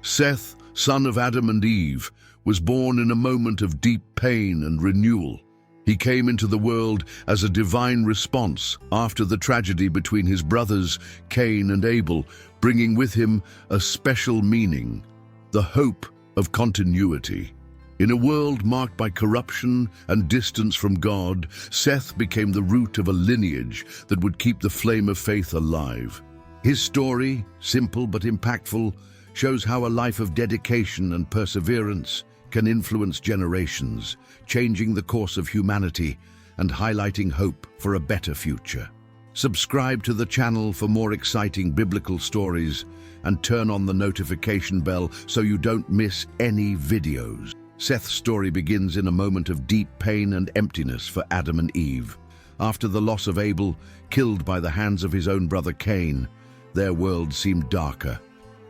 Seth, son of Adam and Eve, was born in a moment of deep pain and renewal. He came into the world as a divine response after the tragedy between his brothers, Cain and Abel, bringing with him a special meaning, the hope of continuity. In a world marked by corruption and distance from God, Seth became the root of a lineage that would keep the flame of faith alive. His story, simple but impactful, shows how a life of dedication and perseverance can influence generations, changing the course of humanity and highlighting hope for a better future. Subscribe to the channel for more exciting biblical stories and turn on the notification bell so you don't miss any videos. Seth's story begins in a moment of deep pain and emptiness for Adam and Eve. After the loss of Abel, killed by the hands of his own brother Cain, their world seemed darker.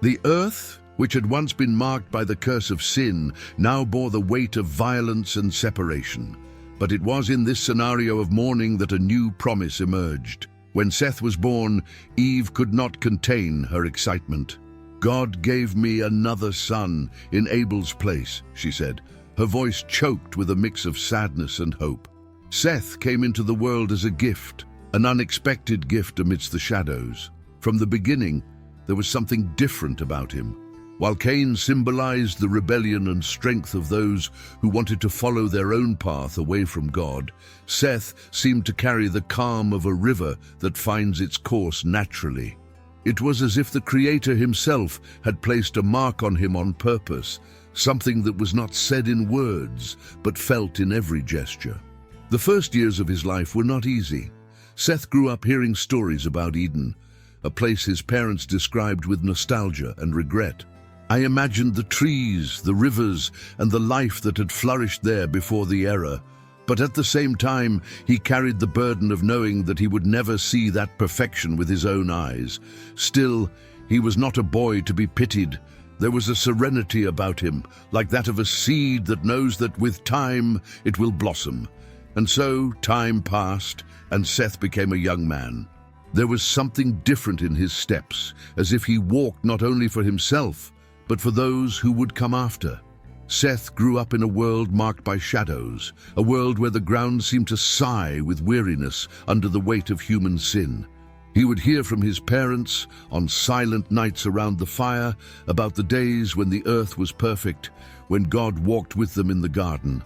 The earth, which had once been marked by the curse of sin, now bore the weight of violence and separation. But it was in this scenario of mourning that a new promise emerged. When Seth was born, Eve could not contain her excitement. "God gave me another son in Abel's place," she said, her voice choked with a mix of sadness and hope. Seth came into the world as a gift, an unexpected gift amidst the shadows. From the beginning, there was something different about him. While Cain symbolized the rebellion and strength of those who wanted to follow their own path away from God, Seth seemed to carry the calm of a river that finds its course naturally. It was as if the Creator himself had placed a mark on him on purpose, something that was not said in words, but felt in every gesture. The first years of his life were not easy. Seth grew up hearing stories about Eden, a place his parents described with nostalgia and regret. "I imagined the trees, the rivers, and the life that had flourished there before the era. But at the same time, he carried the burden of knowing that he would never see that perfection with his own eyes. Still, he was not a boy to be pitied. There was a serenity about him, like that of a seed that knows that with time it will blossom." And so time passed, and Seth became a young man. There was something different in his steps, as if he walked not only for himself, but for those who would come after. Seth grew up in a world marked by shadows, a world where the ground seemed to sigh with weariness under the weight of human sin. He would hear from his parents on silent nights around the fire about the days when the earth was perfect, when God walked with them in the garden.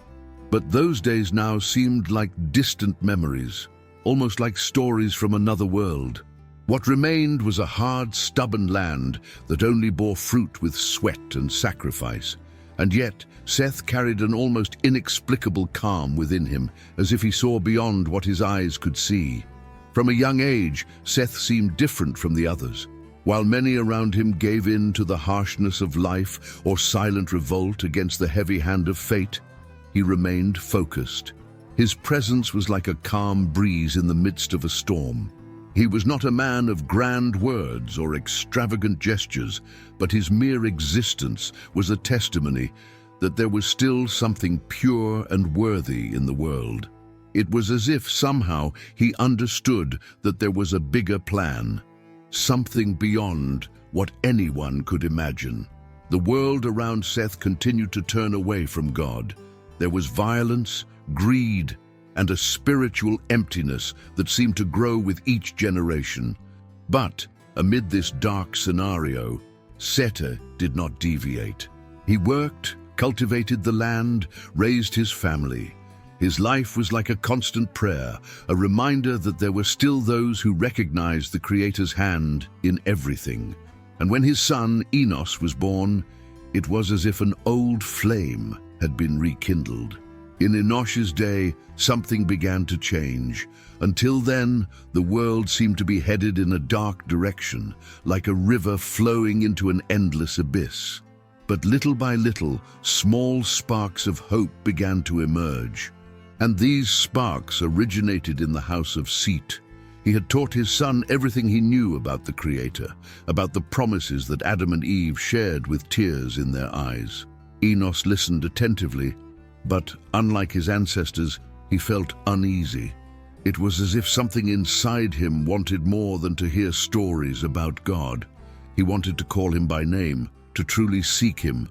But those days now seemed like distant memories, almost like stories from another world. What remained was a hard, stubborn land that only bore fruit with sweat and sacrifice. And yet, Seth carried an almost inexplicable calm within him, as if he saw beyond what his eyes could see. From a young age, Seth seemed different from the others. While many around him gave in to the harshness of life or silent revolt against the heavy hand of fate, he remained focused. His presence was like a calm breeze in the midst of a storm. He was not a man of grand words or extravagant gestures, but his mere existence was a testimony that there was still something pure and worthy in the world. It was as if somehow he understood that there was a bigger plan, something beyond what anyone could imagine. The world around Seth continued to turn away from God. There was violence, greed, and a spiritual emptiness that seemed to grow with each generation. But amid this dark scenario, Seth did not deviate. He worked, cultivated the land, raised his family. His life was like a constant prayer, a reminder that there were still those who recognized the Creator's hand in everything. And when his son Enoch was born, it was as if an old flame had been rekindled. In Enoch's day, something began to change. Until then, the world seemed to be headed in a dark direction, like a river flowing into an endless abyss. But little by little, small sparks of hope began to emerge. And these sparks originated in the house of Seth. He had taught his son everything he knew about the Creator, about the promises that Adam and Eve shared with tears in their eyes. Enoch listened attentively, but unlike his ancestors, he felt uneasy. It was as if something inside him wanted more than to hear stories about God. He wanted to call him by name, to truly seek him,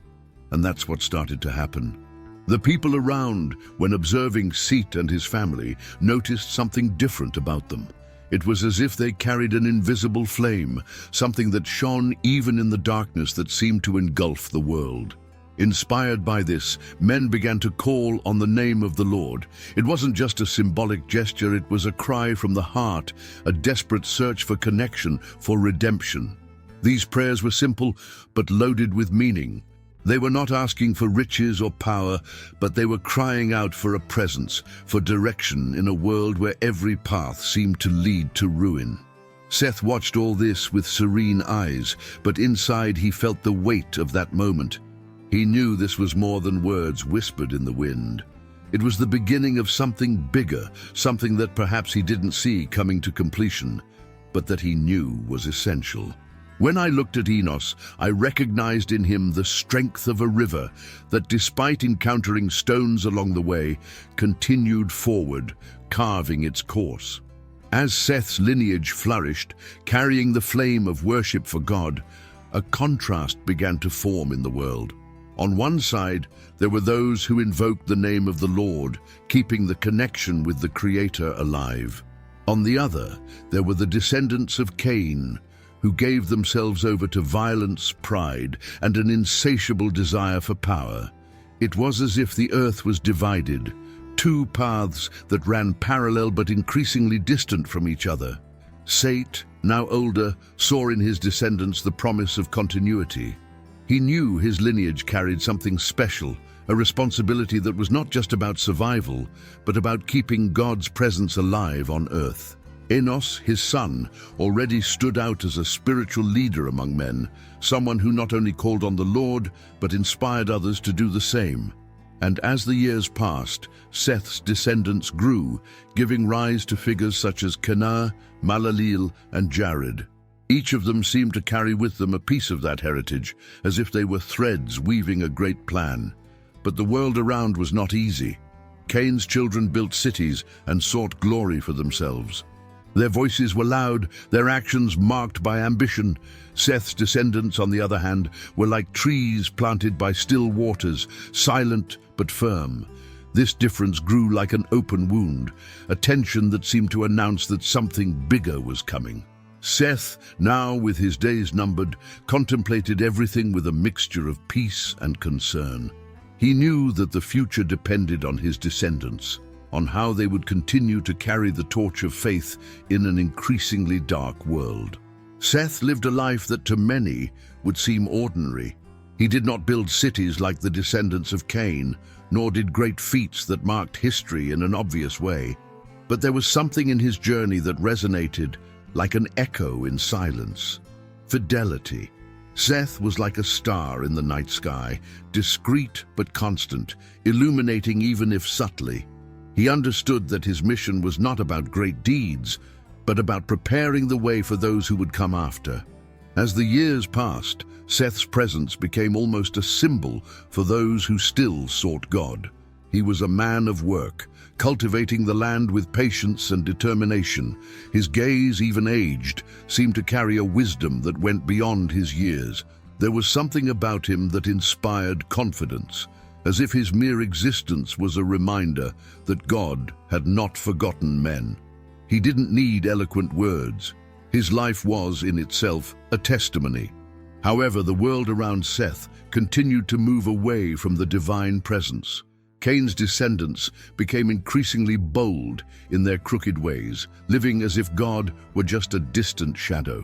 and that's what started to happen. The people around, when observing Seth and his family, noticed something different about them. It was as if they carried an invisible flame, something that shone even in the darkness that seemed to engulf the world. Inspired by this, men began to call on the name of the Lord. It wasn't just a symbolic gesture, it was a cry from the heart, a desperate search for connection, for redemption. These prayers were simple, but loaded with meaning. They were not asking for riches or power, but they were crying out for a presence, for direction in a world where every path seemed to lead to ruin. Seth watched all this with serene eyes, but inside he felt the weight of that moment. He knew this was more than words whispered in the wind. It was the beginning of something bigger, something that perhaps he didn't see coming to completion, but that he knew was essential. When I looked at Enoch, I recognized in him the strength of a river that, despite encountering stones along the way, continued forward, carving its course. As Seth's lineage flourished, carrying the flame of worship for God, a contrast began to form in the world. On one side, there were those who invoked the name of the Lord, keeping the connection with the Creator alive. On the other, there were the descendants of Cain, who gave themselves over to violence, pride, and an insatiable desire for power. It was as if the earth was divided, two paths that ran parallel but increasingly distant from each other. Seth, now older, saw in his descendants the promise of continuity. He knew his lineage carried something special, a responsibility that was not just about survival, but about keeping God's presence alive on earth. Enoch, his son, already stood out as a spiritual leader among men, someone who not only called on the Lord, but inspired others to do the same. And as the years passed, Seth's descendants grew, giving rise to figures such as Canaan, Malaleel, and Jared. Each of them seemed to carry with them a piece of that heritage, as if they were threads weaving a great plan. But the world around was not easy. Cain's children built cities and sought glory for themselves. Their voices were loud, their actions marked by ambition. Seth's descendants, on the other hand, were like trees planted by still waters, silent but firm. This difference grew like an open wound, a tension that seemed to announce that something bigger was coming. Seth, now with his days numbered, contemplated everything with a mixture of peace and concern. He knew that the future depended on his descendants, on how they would continue to carry the torch of faith in an increasingly dark world. Seth lived a life that to many would seem ordinary. He did not build cities like the descendants of Cain, nor did great feats that marked history in an obvious way. But there was something in his journey that resonated like an echo in silence. Fidelity. Seth was like a star in the night sky, discreet but constant, illuminating even if subtly. He understood that his mission was not about great deeds, but about preparing the way for those who would come after. As the years passed, Seth's presence became almost a symbol for those who still sought God. He was a man of work, cultivating the land with patience and determination. His gaze, even aged, seemed to carry a wisdom that went beyond his years. There was something about him that inspired confidence, as if his mere existence was a reminder that God had not forgotten men. He didn't need eloquent words. His life was, in itself, a testimony. However, the world around Seth continued to move away from the divine presence. Cain's descendants became increasingly bold in their crooked ways, living as if God were just a distant shadow.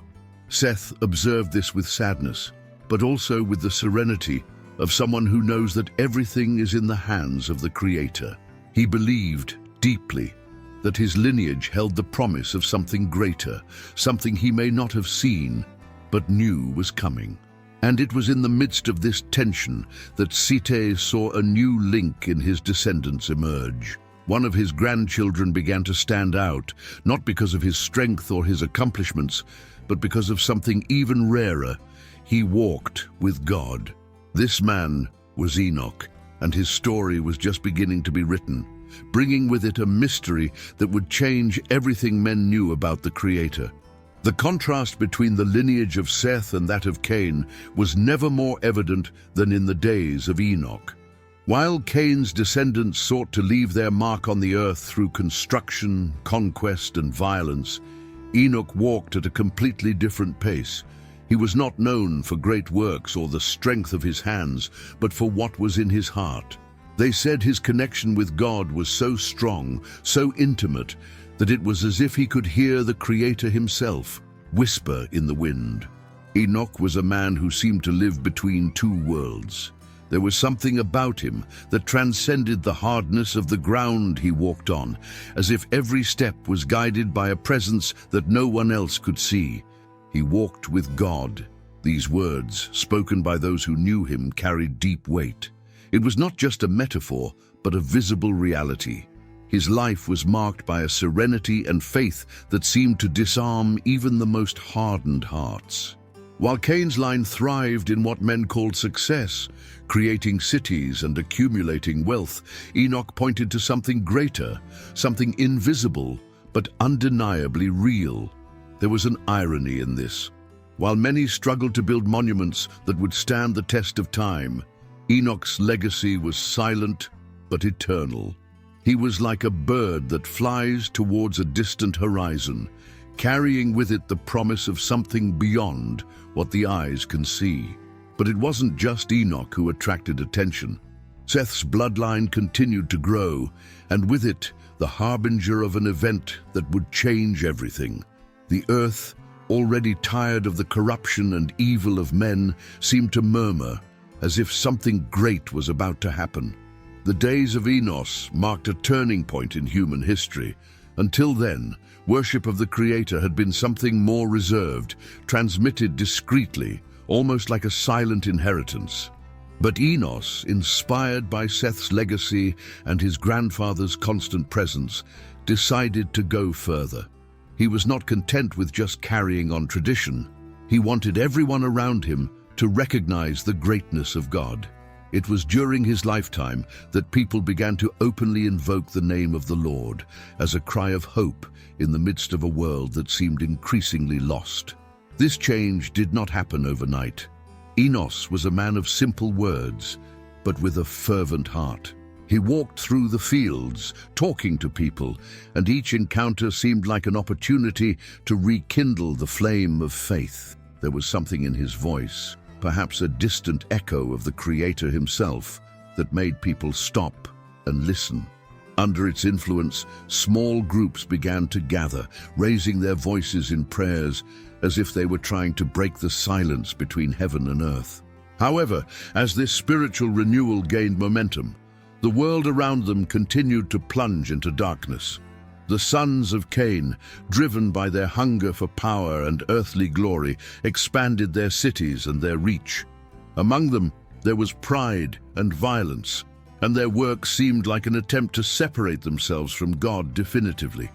Seth observed this with sadness, but also with the serenity of someone who knows that everything is in the hands of the Creator. He believed deeply that his lineage held the promise of something greater, something he may not have seen, but knew was coming. And it was in the midst of this tension that Seth saw a new link in his descendants emerge. One of his grandchildren began to stand out, not because of his strength or his accomplishments, but because of something even rarer. He walked with God. This man was Enoch, and his story was just beginning to be written, bringing with it a mystery that would change everything men knew about the Creator. The contrast between the lineage of Seth and that of Cain was never more evident than in the days of Enoch. While Cain's descendants sought to leave their mark on the earth through construction, conquest, and violence, Enoch walked at a completely different pace. He was not known for great works or the strength of his hands, but for what was in his heart. They said his connection with God was so strong, so intimate, that it was as if he could hear the Creator himself whisper in the wind. Enoch was a man who seemed to live between two worlds. There was something about him that transcended the hardness of the ground he walked on, as if every step was guided by a presence that no one else could see. He walked with God. These words, spoken by those who knew him, carried deep weight. It was not just a metaphor, but a visible reality. His life was marked by a serenity and faith that seemed to disarm even the most hardened hearts. While Cain's line thrived in what men called success, creating cities and accumulating wealth, Enoch pointed to something greater, something invisible, but undeniably real. There was an irony in this. While many struggled to build monuments that would stand the test of time, Enoch's legacy was silent but eternal. He was like a bird that flies towards a distant horizon, carrying with it the promise of something beyond what the eyes can see. But it wasn't just Enoch who attracted attention. Seth's bloodline continued to grow, and with it, the harbinger of an event that would change everything. The earth, already tired of the corruption and evil of men, seemed to murmur, as if something great was about to happen. The days of Enoch marked a turning point in human history. Until then, worship of the Creator had been something more reserved, transmitted discreetly, almost like a silent inheritance. But Enoch, inspired by Seth's legacy and his grandfather's constant presence, decided to go further. He was not content with just carrying on tradition. He wanted everyone around him to recognize the greatness of God. It was during his lifetime that people began to openly invoke the name of the Lord as a cry of hope in the midst of a world that seemed increasingly lost. This change did not happen overnight. Enoch was a man of simple words, but with a fervent heart. He walked through the fields, talking to people, and each encounter seemed like an opportunity to rekindle the flame of faith. There was something in his voice, perhaps a distant echo of the Creator himself, that made people stop and listen. Under its influence, small groups began to gather, raising their voices in prayers as if they were trying to break the silence between heaven and earth. However, as this spiritual renewal gained momentum, the world around them continued to plunge into darkness. The sons of Cain, driven by their hunger for power and earthly glory, expanded their cities and their reach. Among them, there was pride and violence, and their work seemed like an attempt to separate themselves from God definitively.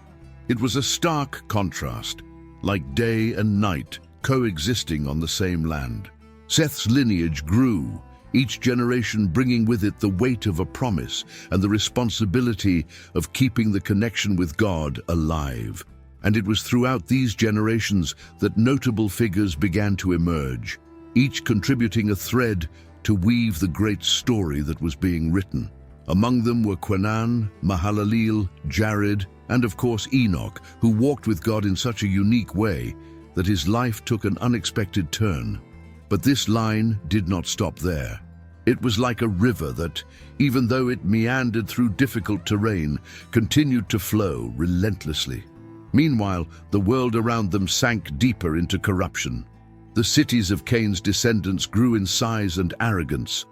It was a stark contrast, like day and night coexisting on the same land. Seth's lineage grew, each generation bringing with it the weight of a promise and the responsibility of keeping the connection with God alive. And it was throughout these generations that notable figures began to emerge, each contributing a thread to weave the great story that was being written. Among them were Quanan, Mahalaleel, Jared, and of course Enoch, who walked with God in such a unique way that his life took an unexpected turn. But this line did not stop there. It was like a river that, even though it meandered through difficult terrain, continued to flow relentlessly. Meanwhile, the world around them sank deeper into corruption. The cities of Cain's descendants grew in size and arrogance.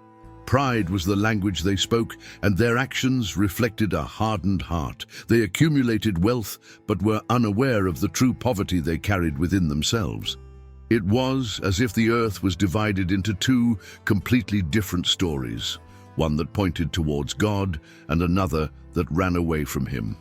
Pride was the language they spoke, and their actions reflected a hardened heart. They accumulated wealth, but were unaware of the true poverty they carried within themselves. It was as if the earth was divided into two completely different stories, one that pointed towards God and another that ran away from him.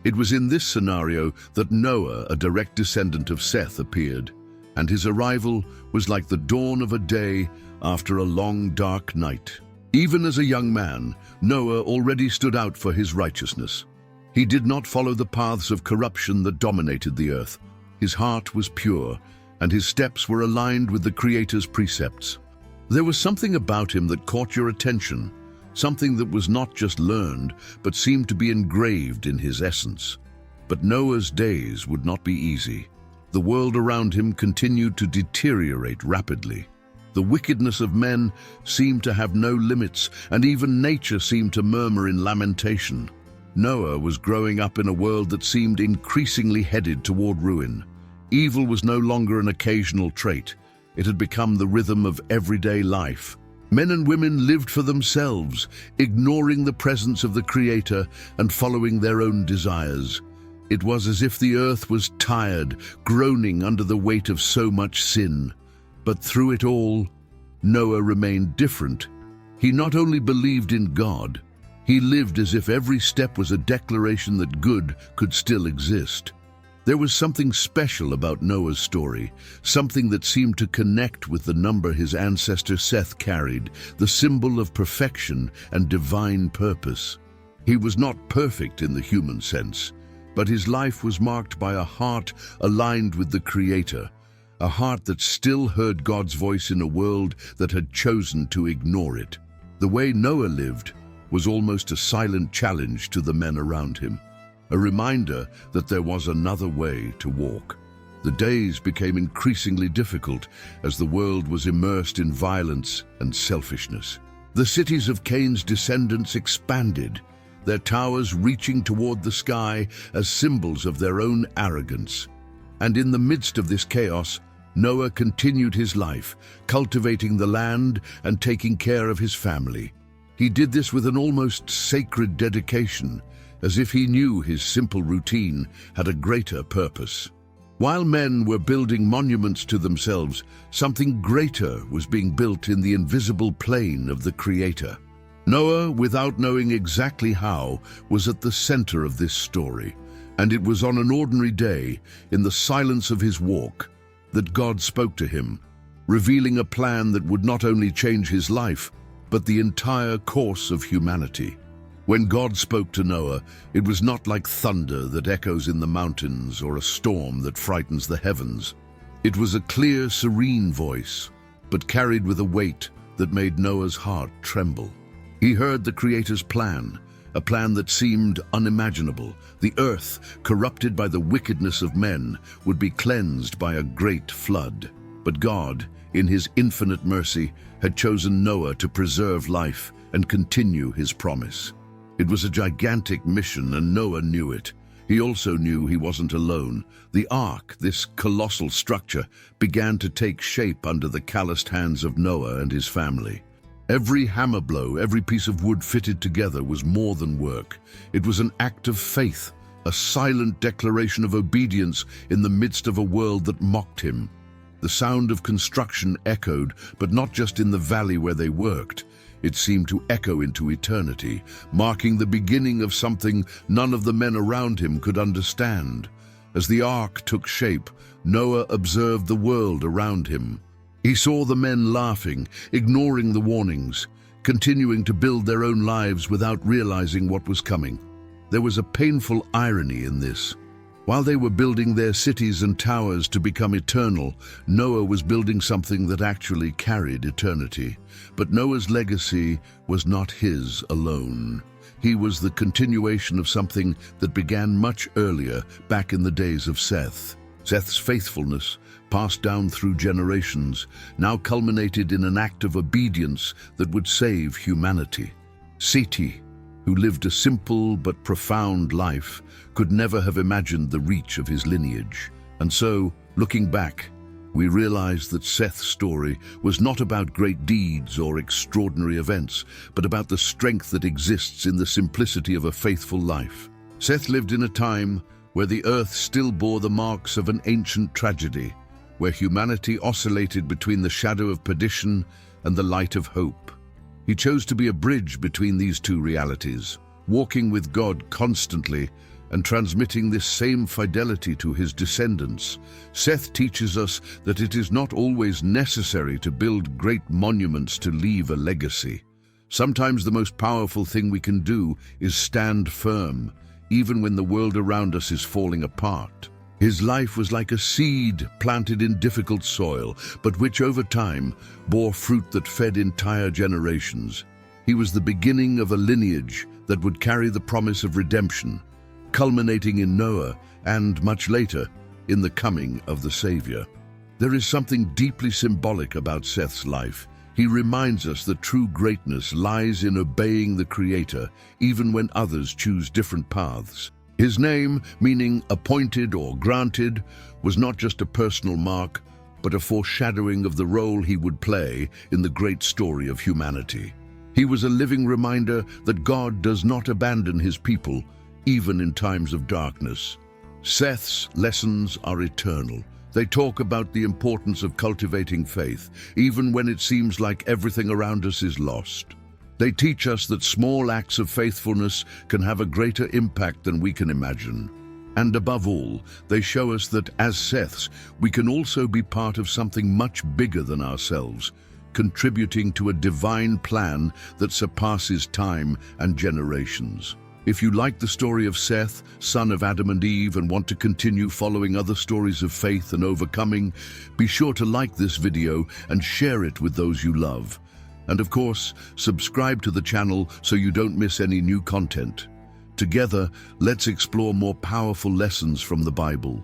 It was in this scenario that Noah, a direct descendant of Seth, appeared, and his arrival was like the dawn of a day after a long, dark night. Even as a young man, Noah already stood out for his righteousness. He did not follow the paths of corruption that dominated the earth. His heart was pure, and his steps were aligned with the Creator's precepts. There was something about him that caught your attention, something that was not just learned, but seemed to be engraved in his essence. But Noah's days would not be easy. The world around him continued to deteriorate rapidly. The wickedness of men seemed to have no limits, and even nature seemed to murmur in lamentation. Noah was growing up in a world that seemed increasingly headed toward ruin. Evil was no longer an occasional trait. It had become the rhythm of everyday life. Men and women lived for themselves, ignoring the presence of the Creator and following their own desires. It was as if the earth was tired, groaning under the weight of so much sin. But through it all, Noah remained different. He not only believed in God, he lived as if every step was a declaration that good could still exist. There was something special about Noah's story, something that seemed to connect with the number his ancestor Seth carried, the symbol of perfection and divine purpose. He was not perfect in the human sense, but his life was marked by a heart aligned with the Creator, a heart that still heard God's voice in a world that had chosen to ignore it. The way Noah lived was almost a silent challenge to the men around him, a reminder that there was another way to walk. The days became increasingly difficult as the world was immersed in violence and selfishness. The cities of Cain's descendants expanded, their towers reaching toward the sky as symbols of their own arrogance. And in the midst of this chaos, Noah continued his life, cultivating the land and taking care of his family. He did this with an almost sacred dedication, as if he knew his simple routine had a greater purpose. While men were building monuments to themselves, something greater was being built in the invisible plane of the Creator. Noah, without knowing exactly how, was at the center of this story, and it was on an ordinary day, in the silence of his walk, that God spoke to him, revealing a plan that would not only change his life, but the entire course of humanity. When God spoke to Noah, it was not like thunder that echoes in the mountains or a storm that frightens the heavens. It was a clear, serene voice, but carried with a weight that made Noah's heart tremble. He heard the Creator's plan, a plan that seemed unimaginable. The earth, corrupted by the wickedness of men, would be cleansed by a great flood. But God, in his infinite mercy, had chosen Noah to preserve life and continue his promise. It was a gigantic mission, and Noah knew it. He also knew he wasn't alone. The ark, this colossal structure, began to take shape under the calloused hands of Noah and his family. Every hammer blow, every piece of wood fitted together was more than work. It was an act of faith, a silent declaration of obedience in the midst of a world that mocked him. The sound of construction echoed, but not just in the valley where they worked. It seemed to echo into eternity, marking the beginning of something none of the men around him could understand. As the ark took shape, Noah observed the world around him. He saw the men laughing, ignoring the warnings, continuing to build their own lives without realizing what was coming. There was a painful irony in this. While they were building their cities and towers to become eternal, Noah was building something that actually carried eternity. But Noah's legacy was not his alone. He was the continuation of something that began much earlier, back in the days of Seth. Seth's faithfulness, passed down through generations, now culminated in an act of obedience that would save humanity. Seti, who lived a simple but profound life, could never have imagined the reach of his lineage. And so, looking back, we realize that Seth's story was not about great deeds or extraordinary events, but about the strength that exists in the simplicity of a faithful life. Seth lived in a time where the earth still bore the marks of an ancient tragedy, where humanity oscillated between the shadow of perdition and the light of hope. He chose to be a bridge between these two realities, walking with God constantly and transmitting this same fidelity to his descendants. Seth teaches us that it is not always necessary to build great monuments to leave a legacy. Sometimes the most powerful thing we can do is stand firm, even when the world around us is falling apart. His life was like a seed planted in difficult soil, but which over time bore fruit that fed entire generations. He was the beginning of a lineage that would carry the promise of redemption, culminating in Noah and, much later, in the coming of the Savior. There is something deeply symbolic about Seth's life. He reminds us that true greatness lies in obeying the Creator, even when others choose different paths. His name, meaning appointed or granted, was not just a personal mark, but a foreshadowing of the role he would play in the great story of humanity. He was a living reminder that God does not abandon his people, even in times of darkness. Seth's lessons are eternal. They talk about the importance of cultivating faith, even when it seems like everything around us is lost. They teach us that small acts of faithfulness can have a greater impact than we can imagine. And above all, they show us that, as Seths, we can also be part of something much bigger than ourselves, contributing to a divine plan that surpasses time and generations. If you like the story of Seth, son of Adam and Eve, and want to continue following other stories of faith and overcoming, be sure to like this video and share it with those you love. And of course, subscribe to the channel so you don't miss any new content. Together, let's explore more powerful lessons from the Bible.